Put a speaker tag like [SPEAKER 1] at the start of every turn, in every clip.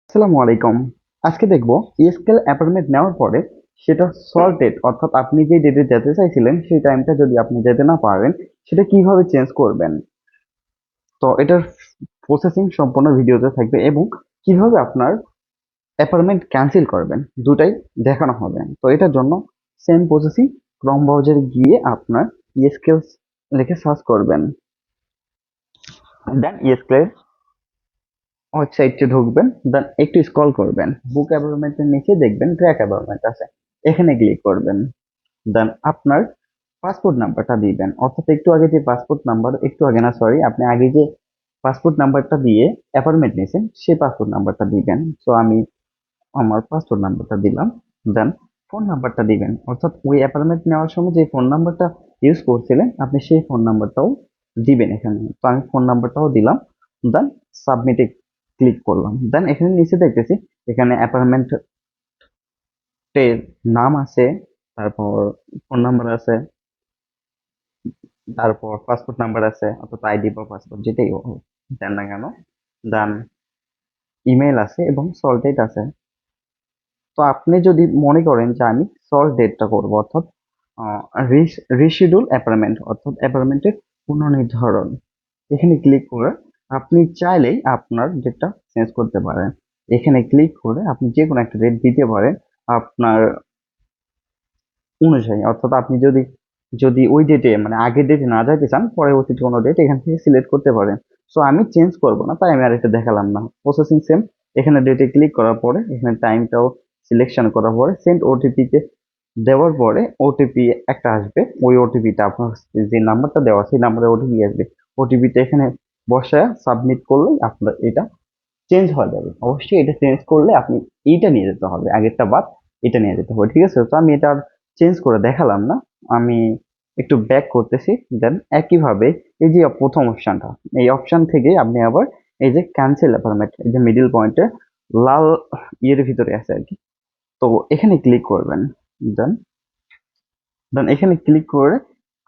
[SPEAKER 1] আসসালামু আলাইকুম। আজকে দেখব ইএসকেল অ্যাপয়েন্টমেন্ট নেওয়ার পরে সেটা সল্ট ডেট অর্থাৎ আপনি যে ডেটে যেতে চাইছিলেন সেই টাইমটা যদি আপনি যেতে না পারেন সেটা কিভাবে চেঞ্জ করবেন। তো এটার প্রসেসিং সম্পূর্ণ ভিডিওতে থাকবে এবং কিভাবে আপনার অ্যাপয়েন্টমেন্ট ক্যান্সেল করবেন দুটাই দেখানো হবে। তো এটার জন্য সেম প্রসেসিং ক্রোম ব্রাউজারে গিয়ে আপনার ইএসকেল লিখে সার্চ করবেন। দেন ইএসকেল ওয়েবসাইটে ঢুকবেন, দেন একটু স্ক্রল করবেন, বুক অ্যাপয়েন্টমেন্টের নিচে দেখবেন ট্র্যাক অ্যাপয়েন্টমেন্ট আছে, এখানে ক্লিক করবেন। দেন আপনার পাসপোর্ট নাম্বারটা দিবেন, অর্থাৎ একটু আগে যে পাসপোর্ট নাম্বার, একটু আগে না সরি, আপনি আগে যে পাসপোর্ট নাম্বারটা দিয়ে অ্যাপয়েন্টমেন্ট নিয়েছেন সেই পাসপোর্ট নাম্বারটা দিবেন। তো আমি আমার পাসপোর্ট নাম্বারটা দিলাম। দেন ফোন নাম্বারটা দিবেন, অর্থাৎ ওই অ্যাপয়েন্টমেন্ট নেওয়ার সময় যে ফোন নাম্বারটা ইউজ করছিলেন আপনি সেই ফোন নাম্বারটাও দিবেন এখানে। তো আমি ফোন নাম্বারটাও দিলাম। দেন সাবমিটে ক্লিক করলাম। দেন এখানে নিচে দেখতেছি এখানে অ্যাপয়েন্টমেন্টের নাম আছে, তারপর ফোন নাম্বার আছে, তারপর পাসপোর্ট নাম্বার আছে অর্থাৎ আইডি বা পাসপোর্ট যেটাই দেন না কেন। দেন ইমেল আছে এবং সল্ট ডেট আছে। তো আপনি যদি মনে করেন যে আমি সল্ট ডেটটা করবো অর্থাৎ রিশিডিউল অ্যাপয়েন্টমেন্ট অর্থাৎ অ্যাপয়েন্টমেন্টের পুনর্নির্ধারণ, এখানে ক্লিক করে আপনি চাইলেই আপনার ডেটটা চেঞ্জ করতে পারেন। এখানে ক্লিক করে আপনি যে কোনো একটা ডেট দিতে পারেন আপনার অনুযায়ী, অর্থাৎ আপনি যদি যদি ওই ডেটে মানে আগের ডেটে না যাইতে চান পরবর্তী কোনো ডেট এখান থেকে সিলেক্ট করতে পারেন। সো আমি চেঞ্জ করব না তাই আমি আর এটা দেখালাম না। প্রসেসিং সেম, এখানে ডেটে ক্লিক করার পরে এখানে টাইমটাও সিলেকশন করার পরে সেন্ড ওটিপি তে দেওয়ার পরে ওটিপি একটা আসবে, ওই ওটিপিটা আপনার যে নাম্বারটা দেওয়া সেই নাম্বারে ওটিপি আসবে, ওটিপিটা এখানে বসায় সাবমিট করলেই আপনার এটা চেঞ্জ হয়ে যাবে। অবশ্যই এটা চেঞ্জ করলে আপনি এইটা নিয়ে যেতে হবে, আগেরটা বাদ এটা নিয়ে যেতে হবে, ঠিক আছে? তো আমি এটা চেঞ্জ করে দেখালাম না, আমি একটু ব্যাক করতেছি। দেন একইভাবে এই যে প্রথম অপশনটা, এই অপশন থেকে আপনি আবার এই যে ক্যান্সেল অ্যাপয়েন্টমেন্ট, এই যে মিডিল পয়েন্টে লাল ইয়ের ভিতরে আছে আর কি, তো এখানে ক্লিক করবেন। দেন দেন এখানে ক্লিক করে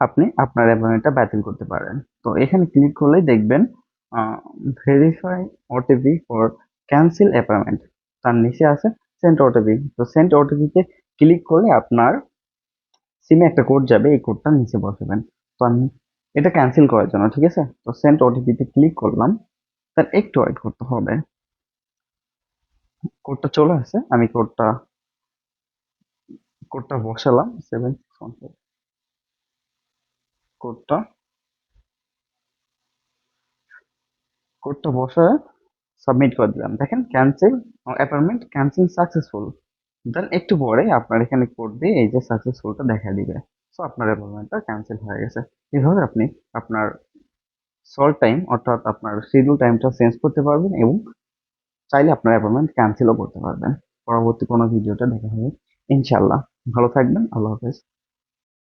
[SPEAKER 1] আপনি আপনার অ্যাপয়েন্টমেন্টটা বাতিল করতে পারেন। তো এখানে ক্লিক করলেই দেখবেন verify OTP for cancel appointment, তার নিচে আছে সেন্ড ওটিপি। তো সেন্ড ওটিপিতে ক্লিক করলে আপনার সিমে একটা কোড যাবে, এই কোডটা নিচে বসাবেন। তো আমি এটা ক্যান্সেল করার জন্য, ঠিক আছে? তো সেন্ড ওটিপিতে ক্লিক করলাম, তার একটু ওয়েট করতে হবে। কোডটা চলে আসে, আমি কোডটা কোডটা বসালাম 761, কোডটা কোডটা বসায় সাবমিট করে দিলাম। দেখেন ক্যান্সেল অ্যাপয়েন্টমেন্ট ক্যান্সেল সাকসেসফুল। দেন একটু পরে আপনার এখানে কোড দিয়ে এই যে সাকসেসফুলটা দেখা দিবে। সো আপনার অ্যাপয়েন্টমেন্টটা ক্যান্সেল হয়ে গেছে। এভাবে আপনি আপনার সল্ট টাইম অর্থাৎ আপনার শিডিউল টাইমটা চেঞ্জ করতে পারবেন এবং চাইলে আপনার অ্যাপয়েন্টমেন্ট ক্যান্সেলও করতে পারবেন। পরবর্তী কোনো ভিডিওটা দেখা হবে ইনশাল্লাহ। ভালো থাকবেন, আল্লাহ হাফেজ।